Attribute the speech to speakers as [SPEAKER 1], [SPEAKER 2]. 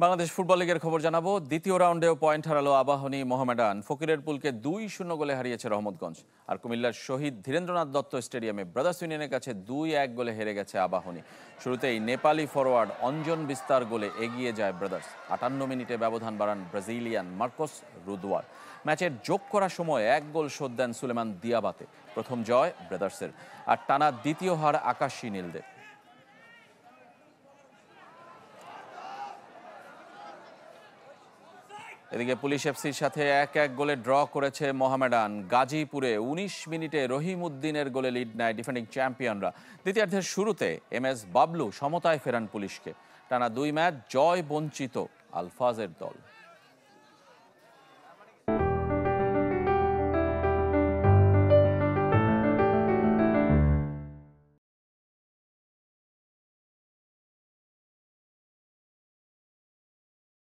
[SPEAKER 1] Bangladesh football লিগের খবর জানাবো। দ্বিতীয় রাউন্ডেও পয়েন্ট হারালো আবাহনী মোহামেডান। ফকিরের পুলকে 2-0 গোলে হারিয়েছে রহমতগঞ্জ। আর কুমিল্লার শহীদ ধীরেন্দ্রনাথ দত্ত স্টেডিয়ামে ব্রাদার্স ইউনিয়নের কাছে 2-1 গোলে হেরে গেছে আবাহনী। শুরুতেই নেপালি ফরোয়ার্ড অঞ্জন বিস্তার গোলে এগিয়ে যায় ব্রাদার্স। 58 মিনিটে ব্যবধান বাড়ান ব্রাজিলিয়ান মার্কোস রুদওয়ার। ম্যাচের যোগ করার সময় 1 গোল শোধ দেন সুলেমান দিয়াবাতে। প্রথম জয় ব্রাদার্সের, আর টানা দ্বিতীয় হার আকাশী নীলদের। এদিকে পুলিশ এফসির সাথে 1-1 গোলে ড্র করেছে মোহামেডান। গাজীপুরে 19 মিনিটে রহিম উদ্দিনের গোলে লিড নেয় ডিফেন্ডিং চ্যাম্পিয়নরা। দ্বিতীয়ার্ধের শুরুতে এমএস বাবলু সমতায় ফেরান পুলিশকে। টানা 2 ম্যাচ জয় বঞ্চিত আলফাজের দল।